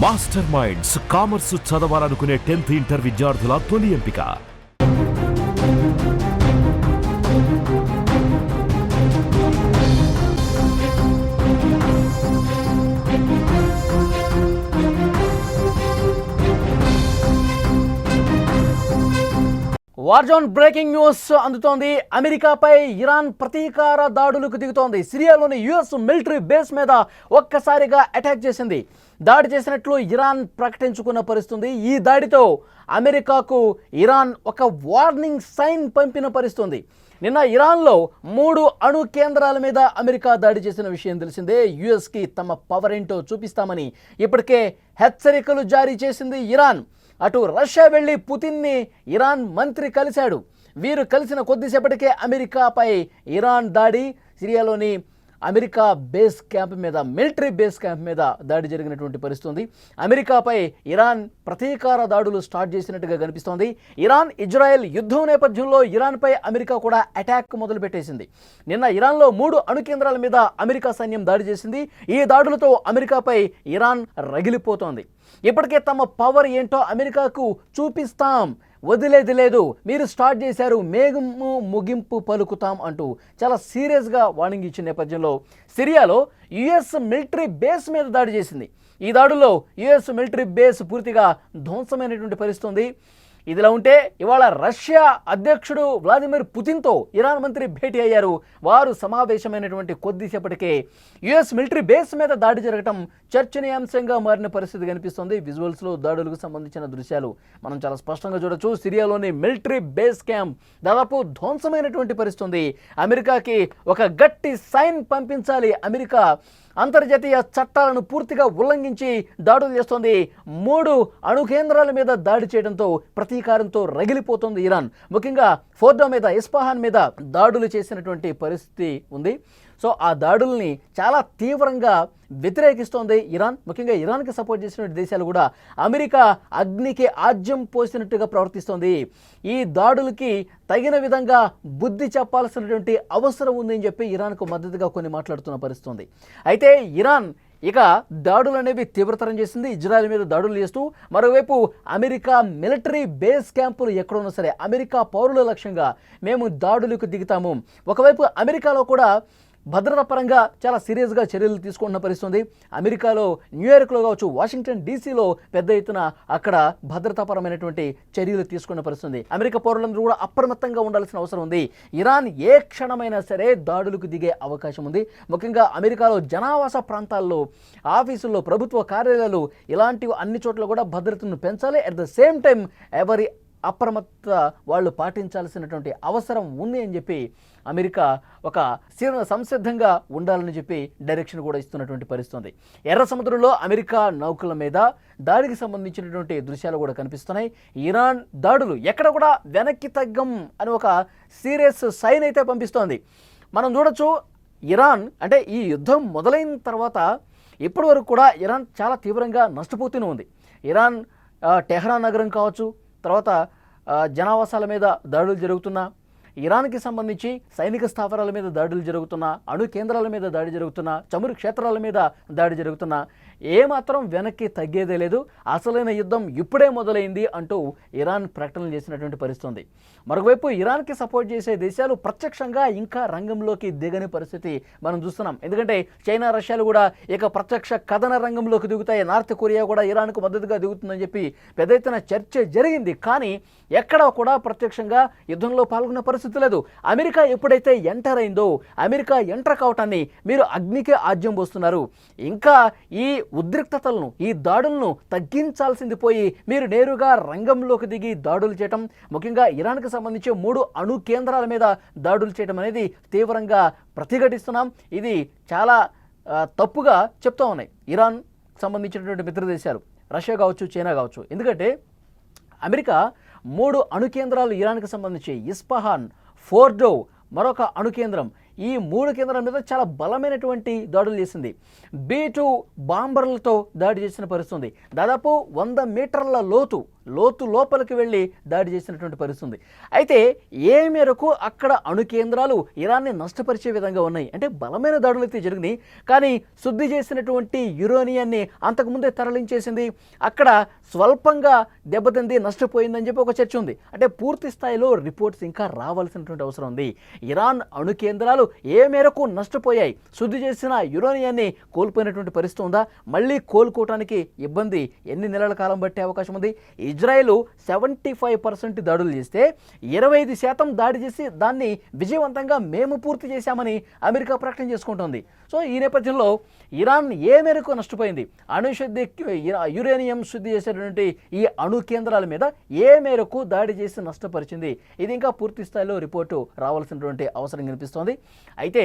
Master minds commerce చదవాలనుకునే 10th inter విద్యార్థుల తొలి ఎంపిక. వార్ జోన్ బ్రేకింగ్ న్యూస్ అందుతోంది. అమెరికాపై ఇరాన్ ప్రతీకార దాడులకు దిగుతోంది. సిరియాలోని యుఎస్ మిలిటరీ బేస్ మీద ఒక్కసారిగా అటాక్ చేసింది. దాడి చేసినట్లు ఇరాన్ ప్రకటించుకున్న పరిస్థితుంది. ఈ దాడితో అమెరికాకు ఇరాన్ ఒక వార్నింగ్ సైన్ పంపిన పరిస్థితుంది. నిన్న ఇరాన్లో 3 అణు కేంద్రాల మీద అమెరికా దాడి చేసిన విషయం తెలిసిందే. యుఎస్కి తమ పవర్ ఏంటో చూపిస్తామని ఇప్పటికే హెచ్చరికలు జారీ చేసింది ఇరాన్. అటు రష్యా వెళ్ళి పుతిన్ని ఇరాన్ మంత్రి కలిశాడు. వీరు కలిసిన కొద్దిసేపటికే అమెరికాపై ఇరాన్ దాడి, సిరియాలోని అమెరికా బేస్ క్యాంప్ మీద, మిలిటరీ బేస్ క్యాంప్ మీద దాడి జరిగినటువంటి పరిస్థితుంది. అమెరికాపై ఇరాన్ ప్రతీకార దాడులు స్టార్ట్ చేసినట్టుగా కనిపిస్తోంది. ఇరాన్ ఇజ్రాయెల్ యుద్ధం నేపథ్యంలో ఇరాన్పై అమెరికా కూడా అటాక్ మొదలుపెట్టేసింది. నిన్న ఇరాన్లో 3 అణు కేంద్రాల మీద అమెరికా సైన్యం దాడి చేసింది. ఈ దాడులతో అమెరికాపై ఇరాన్ రగిలిపోతోంది. ఇప్పటికే తమ పవర్ ఏంటో అమెరికాకు చూపిస్తాం, వదిలేది లేదు, మీరు స్టార్ట్ చేశారు, మేఘము ముగింపు పలుకుతాం అంటూ చాలా సీరియస్గా వార్నింగ్ ఇచ్చిన నేపథ్యంలో సిరియాలో యుఎస్ మిలిటరీ బేస్ మీద దాడి చేసింది. ఈ దాడుల్లో యుఎస్ మిలిటరీ బేస్ పూర్తిగా ధ్వంసమైనటువంటి పరిస్థితి ఉంది. ఇదిలా ఉంటే ఇవాళ రష్యా అధ్యక్షుడు వ్లాదిమిర్ పుతిన్తో ఇరాన్ మంత్రి భేటీ అయ్యారు. వారు సమావేశమైనటువంటి కొద్దిసేపటికే యుఎస్ మిలిటరీ బేస్ మీద దాడి జరగటం చర్చనీయాంశంగా మారిన పరిస్థితి కనిపిస్తుంది. విజువల్స్లో దాడులకు సంబంధించిన దృశ్యాలు మనం చాలా స్పష్టంగా చూడొచ్చు. సిరియాలోని మిలిటరీ బేస్ క్యాంప్ దాదాపు ధ్వంసమైనటువంటి పరిస్థితి ఉంది. అమెరికాకి ఒక గట్టి సైన్ పంపించాలి. అమెరికా అంతర్జాతీయ చట్టాలను పూర్తిగా ఉల్లంఘించి దాడులు చేస్తోంది. 3 అణు కేంద్రాల మీద దాడి చేయడంతో ప్రతీకారంతో రగిలిపోతుంది ఇరాన్. ముఖ్యంగా ఫోర్డో మీద, ఇస్ఫహాన్ మీద దాడులు చేసినటువంటి పరిస్థితి ఉంది. సో ఆ దాడుల్ని చాలా తీవ్రంగా వ్యతిరేకిస్తోంది ఇరాన్. ముఖ్యంగా ఇరాన్కి సపోర్ట్ చేసినటువంటి దేశాలు కూడా అమెరికా అగ్నికి ఆజ్యం పోసినట్టుగా ప్రవర్తిస్తోంది. ఈ దాడులకి తగిన విధంగా బుద్ధి చెప్పాల్సినటువంటి అవసరం ఉందని చెప్పి ఇరాన్కు మద్దతుగా కొన్ని మాట్లాడుతున్న పరిస్థితి. అయితే ఇరాన్ ఇక దాడులు అనేవి తీవ్రతరం చేసింది. ఇజ్రాయెల్ మీద దాడులు చేస్తూ మరోవైపు అమెరికా మిలిటరీ బేస్ క్యాంపులు ఎక్కడున్నా సరే అమెరికా పౌరుల లక్ష్యంగా మేము దాడులకు దిగుతాము. ఒకవైపు అమెరికాలో కూడా భద్రతా పరంగా చాలా సీరియస్గా చర్యలు తీసుకుంటున్న పరిస్థితుంది. అమెరికాలో న్యూయార్క్లో కావచ్చు, వాషింగ్టన్ డీసీలో పెద్ద ఎత్తున అక్కడ భద్రతాపరమైనటువంటి చర్యలు తీసుకున్న పరిస్థితుంది. అమెరికా పౌరులందరూ కూడా అప్రమత్తంగా ఉండాల్సిన అవసరం ఉంది. ఇరాన్ ఏ క్షణమైనా సరే దాడులకు దిగే అవకాశం ఉంది. ముఖ్యంగా అమెరికాలో జనావాస ప్రాంతాల్లో, ఆఫీసుల్లో, ప్రభుత్వ కార్యాలయాలు ఇలాంటివి అన్ని చోట్ల కూడా భద్రతను పెంచాలి. అట్ ద సేమ్ టైం ఎవరి అప్రమత్త వాళ్ళు పాటించాల్సినటువంటి అవసరం ఉంది అని చెప్పి అమెరికా ఒక సంసిద్ధంగా ఉండాలని చెప్పి డైరెక్షన్ కూడా ఇస్తున్నటువంటి పరిస్థితుంది. ఎర్ర సముద్రంలో అమెరికా నౌకల మీద దాడికి సంబంధించినటువంటి దృశ్యాలు కూడా కనిపిస్తున్నాయి. ఇరాన్ దాడులు ఎక్కడ కూడా వెనక్కి తగ్గం అని ఒక సీరియస్ సైన్ అయితే పంపిస్తోంది. మనం చూడొచ్చు, ఇరాన్ అంటే ఈ యుద్ధం మొదలైన తర్వాత ఇప్పటి వరకు కూడా ఇరాన్ చాలా తీవ్రంగా నష్టపోతూనే ఉంది. ఇరాన్ టెహ్రాన్ నగరం కావచ్చు, తర్వాత జనావాసాల మీద దాడులు జరుగుతున్నా, ఇరాన్కి సంబంధించి సైనిక స్థావరాల మీద దాడులు జరుగుతున్నా, అణు కేంద్రాల మీద దాడి జరుగుతున్నా, చమురు క్షేత్రాల మీద దాడి జరుగుతున్నా ఏమాత్రం వెనక్కి తగ్గేదే లేదు. అసలైన యుద్ధం ఇప్పుడే మొదలైంది అంటూ ఇరాన్ ప్రకటనలు చేసినటువంటి పరిస్థితి. మరోవైపు ఇరాన్కి సపోర్ట్ చేసే దేశాలు ప్రత్యక్షంగా ఇంకా రంగంలోకి దిగని పరిస్థితి మనం చూస్తున్నాం. ఎందుకంటే చైనా, రష్యాలు కూడా ఇక ప్రత్యక్ష కథన రంగంలోకి దిగుతాయి. నార్త్ కొరియా కూడా ఇరాన్కు మద్దతుగా దిగుతుందని చెప్పి పెద్ద ఎత్తున చర్చ జరిగింది. కానీ ఎక్కడా కూడా ప్రత్యక్షంగా యుద్ధంలో పాల్గొన్న పరిస్థితి లేదు. అమెరికా ఎప్పుడైతే ఎంటర్ అయిందో, అమెరికా ఎంటర్ కావటాన్ని మీరు అగ్నికే ఆజ్యం పోస్తున్నారు. ఇంకా ఈ ఉద్రిక్తతలను, ఈ దాడులను తగ్గించాల్సింది పోయి మీరు నేరుగా రంగంలోకి దిగి దాడులు చేయటం, ముఖ్యంగా ఇరాన్కి సంబంధించి 3 అణు కేంద్రాల మీద దాడులు చేయడం అనేది తీవ్రంగా ప్రతిఘటిస్తున్నాం. ఇది చాలా తప్పుగా చెప్తా ఉన్నాయి ఇరాన్ సంబంధించినటువంటి మిత్ర దేశాలు, రష్యా కావచ్చు, చైనా కావచ్చు. ఎందుకంటే అమెరికా 3 అణు కేంద్రాలు ఇరాన్కి సంబంధించి, ఇస్ఫహాన్, ఫోర్డో, మరొక అణు కేంద్రం, ఈ 3 కేంద్రాల మీద చాలా బలమైనటువంటి దాడులు చేసింది. B-2 బాంబర్లతో దాడి చేసిన పరిస్థితి. దాదాపు 100 మీటర్ల లోపలికి వెళ్ళి దాడి చేసినటువంటి పరిస్థితి ఉంది. అయితే ఏ మేరకు అక్కడ అణు కేంద్రాలు ఇరాన్ని నష్టపరిచే విధంగా ఉన్నాయి అంటే బలమైన దాడులు అయితే జరిగినాయి, కానీ శుద్ధి చేసినటువంటి యురేనియాన్ని అంతకుముందే తరలించేసింది, అక్కడ స్వల్పంగా దెబ్బతింది, నష్టపోయిందని చెప్పి ఒక చర్చ ఉంది. అంటే పూర్తి స్థాయిలో రిపోర్ట్స్ ఇంకా రావాల్సినటువంటి అవసరం ఉంది. ఇరాన్ అణు కేంద్రాలు ఏ మేరకు నష్టపోయాయి, శుద్ధి చేసిన యురేనియాన్ని కోల్పోయినటువంటి పరిస్థితి ఉందా, మళ్ళీ కోలుకోవటానికి ఇబ్బంది ఎన్ని నెలల కాలం బట్టే అవకాశం ఉంది. ఇజ్రాయెల్ 75% దాడులు చేస్తే 25% దాడి చేసి దాన్ని విజయవంతంగా మేము పూర్తి చేశామని అమెరికా ప్రకటన చేసుకుంటోంది. సో ఈ నేపథ్యంలో ఇరాన్ ఏ మేరకు నష్టపోయింది, అణుశుద్ధి యురేనియం శుద్ధి చేసేటువంటి ఈ అణు కేంద్రాల మీద ఏ మేరకు దాడి చేసి నష్టపరిచింది, ఇది ఇంకా పూర్తి స్థాయిలో రిపోర్టు రావాల్సినటువంటి అవసరం కనిపిస్తోంది. అయితే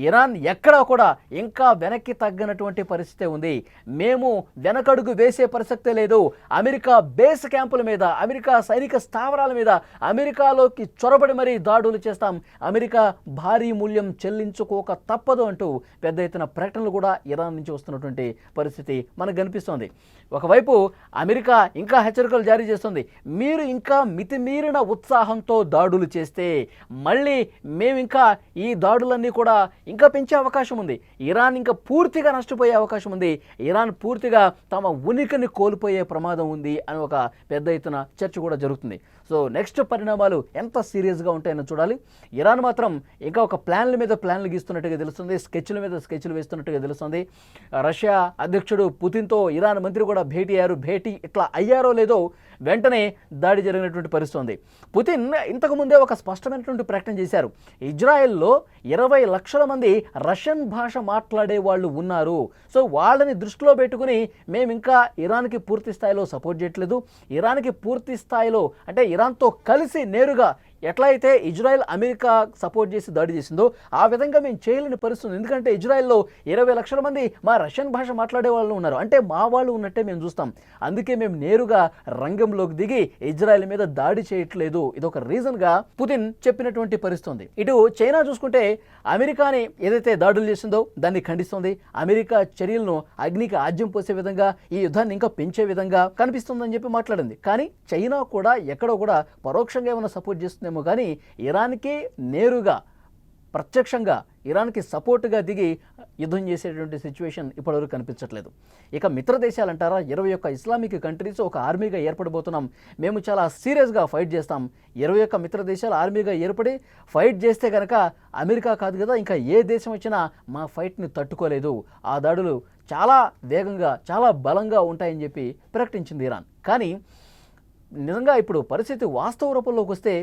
ఇరాన్ ఎక్కడా కూడా ఇంకా వెనక్కి తగ్గనటువంటి పరిస్థితి ఉంది. మేము వెనకడుగు వేసే ప్రసక్తే లేదు. అమెరికా బేస్ క్యాంపుల మీద, అమెరికా సైనిక స్థావరాల మీద అమెరికాలోకి చొరబడి మరీ దాడులు చేస్తాం, అమెరికా భారీ మూల్యం చెల్లించుకోక తప్పదు అంటూ పెద్ద ఎత్తున ప్రకటనలు కూడా ఇరాన్ నుంచి వస్తున్నటువంటి పరిస్థితి మనకు కనిపిస్తోంది. ఒకవైపు అమెరికా ఇంకా హెచ్చరికలు జారీ చేస్తుంది, మీరు ఇంకా మితిమీరిన ఉత్సాహంతో దాడులు చేస్తే మళ్ళీ మేము ఇంకా ఈ దాడులన్నీ కూడా ఇంకా పెంచే అవకాశం ఉంది, ఇరాన్ ఇంకా పూర్తిగా నష్టపోయే అవకాశం ఉంది, ఇరాన్ పూర్తిగా తమ ఉనికిని కోల్పోయే ప్రమాదం ఉంది అని ఒక పెద్ద ఎత్తున చర్చ కూడా జరుగుతుంది. సో నెక్స్ట్ పరిణామాలు ఎంత సీరియస్గా ఉంటాయని చూడాలి. ఇరాన్ మాత్రం ఇంకా ఒక ప్లాన్ల మీద ప్లాన్లు గీస్తున్నట్టుగా తెలుస్తుంది, స్కెచ్ల మీద స్కెచ్లు వేస్తున్నట్టుగా తెలుస్తుంది. రష్యా అధ్యక్షుడు పుతిన్తో ఇరాన్ మంత్రి కూడా భేటీ ఇట్లా అయ్యారో లేదో వెంటనే దాడి జరిగినటువంటి పరిస్థితి ఉంది. పుతిన్ ఇంతకుముందే ఒక స్పష్టమైనటువంటి ప్రకటన చేశారు, ఇజ్రాయెల్లో 20 లక్షల మంది రష్యన్ భాష మాట్లాడే వాళ్ళు ఉన్నారు, సో వాళ్ళని దృష్టిలో పెట్టుకుని మేము ఇంకా ఇరాన్కి పూర్తి స్థాయిలో సపోర్ట్ చేయట్లేదు, ఇరాన్కి పూర్తి స్థాయిలో అంటే ఇరాన్తో కలిసి నేరుగా ఎట్లా అయితే ఇజ్రాయెల్ అమెరికా సపోర్ట్ చేసి దాడి చేసిందో ఆ విధంగా మేము చేయలేని పరిస్థితి, ఎందుకంటే ఇజ్రాయెల్లో 20 లక్షల మంది మా రష్యన్ భాష మాట్లాడే వాళ్ళు ఉన్నారు, అంటే మా వాళ్ళు ఉన్నట్టే మేము చూస్తాం, అందుకే మేము నేరుగా రంగంలోకి దిగి ఇజ్రాయెల్ మీద దాడి చేయట్లేదు, ఇదొక రీజన్గా పుతిన్ చెప్పినటువంటి పరిస్థితి ఉంది. ఇటు చైనా చూసుకుంటే అమెరికాని ఏదైతే దాడులు చేసిందో దాన్ని ఖండిస్తోంది, అమెరికా చర్యలను అగ్నికి ఆజ్యం పోసే విధంగా ఈ యుద్ధాన్ని ఇంకా పెంచే విధంగా కనిపిస్తుందని చెప్పి మాట్లాడింది. కానీ చైనా కూడా ఎక్కడో కూడా పరోక్షంగా ఏమైనా సపోర్ట్ చేస్తుంది కానీ ఇరాన్కి నేరుగా ప్రత్యక్షంగా ఇరాన్కి సపోర్టుగా దిగి యుద్ధం చేసేటువంటి సిచ్యువేషన్ ఇప్పటివరకు కనిపించట్లేదు. ఇక మిత్ర దేశాలు అంటారా, 21 ఇస్లామిక్ కంట్రీస్ ఒక ఆర్మీగా ఏర్పడబోతున్నాం, మేము చాలా సీరియస్గా ఫైట్ చేస్తాం, 21 మిత్ర దేశాలు ఆర్మీగా ఏర్పడి ఫైట్ చేస్తే కనుక అమెరికా కాదు కదా ఇంకా ఏ దేశం వచ్చినా మా ఫైట్ని తట్టుకోలేదు, ఆ దాడులు చాలా వేగంగా చాలా బలంగా ఉంటాయని చెప్పి ప్రకటించింది ఇరాన్. కానీ నిజంగా ఇప్పుడు పరిస్థితి వాస్తవ రూపంలోకి వస్తే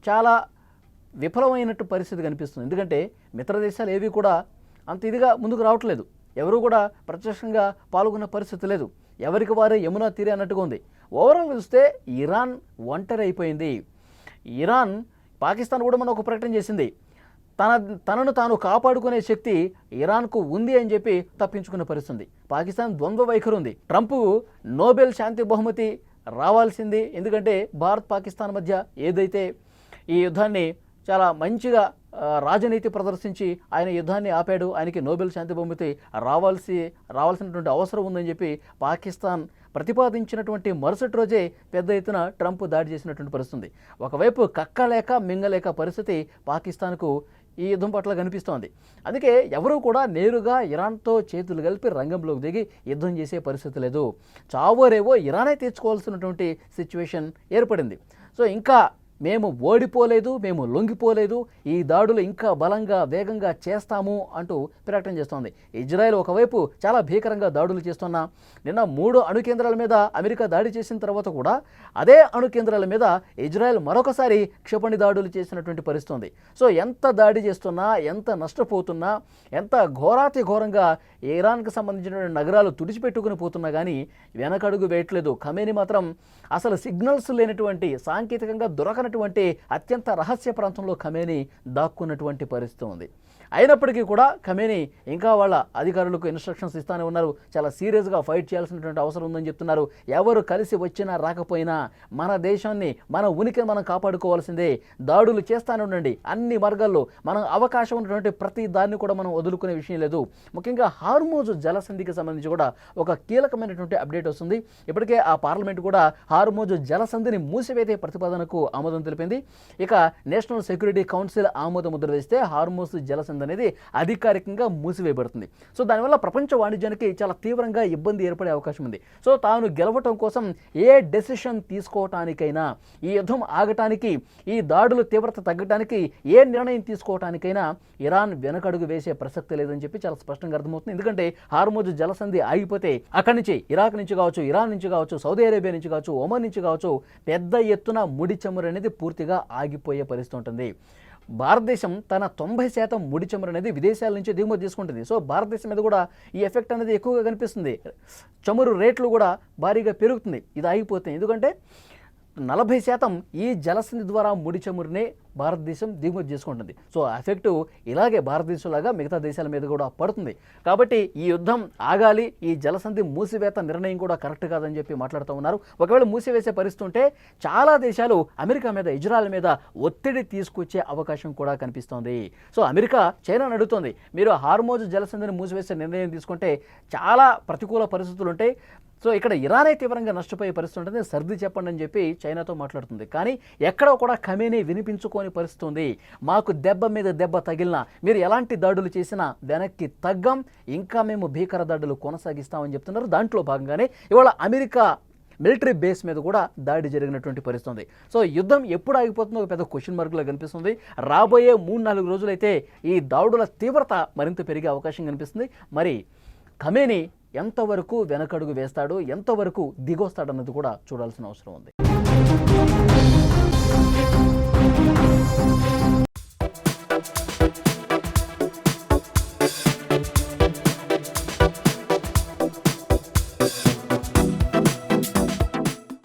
చాలా విఫలమైనట్టు పరిస్థితి కనిపిస్తుంది, ఎందుకంటే మిత్ర దేశాలు ఏవి కూడా అంత ఇదిగా ముందుకు రావట్లేదు, ఎవరు కూడా ప్రత్యక్షంగా పాల్గొన్న పరిస్థితి లేదు, ఎవరికి వారే యమునా తీరే అన్నట్టుగా ఉంది. ఓవరాల్ చూస్తే ఇరాన్ ఒంటరి అయిపోయింది. ఇరాన్ పాకిస్తాన్ కూడా మనం ఒక ప్రకటన చేసింది, తనను తాను కాపాడుకునే శక్తి ఇరాన్కు ఉంది అని చెప్పి తప్పించుకునే పరిస్థితి. పాకిస్తాన్ ద్వంద్వ వైఖరి ఉంది, ట్రంప్ నోబెల్ శాంతి బహుమతి రావాల్సింది, ఎందుకంటే భారత్ పాకిస్తాన్ మధ్య ఏదైతే ఈ యుద్ధాన్ని చాలా మంచిగా రాజనీతి ప్రదర్శించి ఆయన యుద్ధాన్ని ఆపాడు, ఆయనకి నోబెల్ శాంతి బహుమతి రావాల్సినటువంటి అవసరం ఉందని చెప్పి పాకిస్తాన్ ప్రతిపాదించినటువంటి మరుసటి రోజే పెద్ద ఎత్తున ట్రంప్ దాడి చేసినటువంటి పరిస్థితి. ఒకవైపు కక్కలేక మింగలేక పరిస్థితి పాకిస్తాన్కు ఈ యుద్ధం పట్ల కనిపిస్తోంది. అందుకే ఎవరూ కూడా నేరుగా ఇరాన్తో చేతులు కలిపి రంగంలోకి దిగి యుద్ధం చేసే పరిస్థితి లేదు, చావోరేవో ఇరానే తీర్చుకోవాల్సినటువంటి సిచ్యువేషన్ ఏర్పడింది. సో ఇంకా మేము ఓడిపోలేదు, మేము లొంగిపోలేదు, ఈ దాడులు ఇంకా బలంగా వేగంగా చేస్తాము అంటూ ప్రకటన చేస్తోంది. ఇజ్రాయెల్ ఒకవైపు చాలా భీకరంగా దాడులు చేస్తున్నా, నిన్న 3 అణు కేంద్రాల మీద అమెరికా దాడి చేసిన తర్వాత కూడా అదే అణు కేంద్రాల మీద ఇజ్రాయెల్ మరొకసారి క్షిపణి దాడులు చేసినటువంటి పరిస్థితి ఉంది. సో ఎంత దాడి చేస్తున్నా, ఎంత నష్టపోతున్నా, ఎంత ఘోరాతి ఘోరంగా ఇరాన్కి సంబంధించిన నగరాలు తుడిచిపెట్టుకుని పోతున్నా కానీ వెనకడుగు వేయట్లేదు. ఖమేని మాత్రం అసలు సిగ్నల్స్ లేనటువంటి, సాంకేతికంగా దొరకనటువంటి అత్యంత రహస్య ప్రాంతంలో ఖమేని దాక్కున్నటువంటి పరిస్థితి ఉంది. అయినప్పటికీ కూడా ఖమేనీ ఇంకా వాళ్ళ అధికారులకు ఇన్స్ట్రక్షన్స్ ఇస్తానే ఉన్నారు. చాలా సీరియస్గా ఫైట్ చేయాల్సినటువంటి అవసరం ఉందని చెప్తున్నారు. ఎవరు కలిసి వచ్చినా రాకపోయినా మన దేశాన్ని, మన ఉనికిని మనం కాపాడుకోవాల్సిందే. దాడులు చేస్తానే ఉండండి. అన్ని మార్గాల్లో మనం అవకాశం ఉన్నటువంటి ప్రతి దాన్ని కూడా మనం వదులుకునే విషయం లేదు. ముఖ్యంగా హార్మోజ్ జలసంధికి సంబంధించి కూడా ఒక కీలకమైనటువంటి అప్డేట్ వస్తుంది. ఇప్పటికే ఆ పార్లమెంట్ కూడా హార్మోజ్ జలసంధిని మూసివేసే ప్రతిపాదనకు ఆమోదం తెలిపింది. ఇక నేషనల్ సెక్యూరిటీ కౌన్సిల్ ఆమోద ముద్ర వేస్తే హార్మోజ్ జలసంధి అనేది అధికారికంగా మూసివేయబడుతుంది. సో దానివల్ల ప్రపంచ వాణిజ్యానికి చాలా తీవ్రంగా ఇబ్బంది ఏర్పడే అవకాశం ఉంది. సో తాను గెలవటం కోసం ఏ డెసిషన్ తీసుకోవటానికైనా, ఈ యుద్ధం ఆగటానికి, ఈ దాడుల తీవ్రత తగ్గడానికి ఏ నిర్ణయం తీసుకోవటానికైనా ఇరాన్ వెనకడుగు వేసే ప్రసక్తి లేదని చెప్పి చాలా స్పష్టంగా అర్థమవుతుంది. ఎందుకంటే హార్మోజ్ జలసంధి ఆగిపోతే అక్కడి నుంచి ఇరాక్ నుంచి కావచ్చు, ఇరాన్ నుంచి కావచ్చు, సౌదీ అరేబియా నుంచి కావచ్చు, ఒమన్ నుంచి కావచ్చు పెద్ద ఎత్తున ముడి చమురు అనేది పూర్తిగా ఆగిపోయే పరిస్థితి ఉంటుంది. భారతదేశం తన 90% ముడి చమురు అనేది విదేశాల నుంచి దిగుమతి తీసుకుంటుంది. సో భారతదేశం మీద కూడా ఈ ఎఫెక్ట్ అనేది ఎక్కువగా కనిపిస్తుంది. చమురు రేట్లు కూడా భారీగా పెరుగుతుంది ఇది ఆగిపోతుంది. ఎందుకంటే 40% ఈ జలసంధి ద్వారా ముడి చమురునే భారతదేశం దిగుమతి చేసుకుంటుంది. సో ఎఫెక్టు ఇలాగే భారతదేశంలాగా మిగతా దేశాల మీద కూడా పడుతుంది. కాబట్టి ఈ యుద్ధం ఆగాలి, ఈ జలసంధి మూసివేత నిర్ణయం కూడా కరెక్ట్ కాదని చెప్పి మాట్లాడుతూ ఉన్నారు. ఒకవేళ మూసివేసే పరిస్థితి ఉంటే చాలా దేశాలు అమెరికా మీద, ఇజ్రాయెల్ మీద ఒత్తిడి తీసుకొచ్చే అవకాశం కూడా కనిపిస్తోంది. సో అమెరికా చైనాను అడుగుతోంది, మీరు హార్మోజ్ జలసంధిని మూసివేసే నిర్ణయం తీసుకుంటే చాలా ప్రతికూల పరిస్థితులు ఉంటాయి. సో ఇక్కడ ఇరానే తీవ్రంగా నష్టపోయే పరిస్థితి ఉంటుంది, సర్ది చెప్పండి అని చెప్పి చైనాతో మాట్లాడుతుంది. కానీ ఎక్కడో కూడా ఖమేనీ వినిపించుకోని పరిస్థితి ఉంది. మాకు దెబ్బ మీద దెబ్బ తగిలినా, మీరు ఎలాంటి దాడులు చేసినా వెనక్కి తగ్గం, ఇంకా మేము భీకర దాడులు కొనసాగిస్తామని చెప్తున్నారు. దాంట్లో భాగంగానే ఇవాళ అమెరికా మిలిటరీ బేస్ మీద కూడా దాడి జరిగినటువంటి పరిస్థితి ఉంది. సో యుద్ధం ఎప్పుడు ఆగిపోతుందో ఒక పెద్ద క్వశ్చన్ మార్కులా కనిపిస్తుంది. రాబోయే 3-4 రోజులైతే ఈ దాడుల తీవ్రత మరింత పెరిగే అవకాశం కనిపిస్తుంది. మరి ఖమేనీ ఎంతవరకు వెనకడుగు వేస్తాడు, ఎంతవరకు దిగొస్తాడన్నది కూడా చూడాల్సిన అవసరం ఉంది.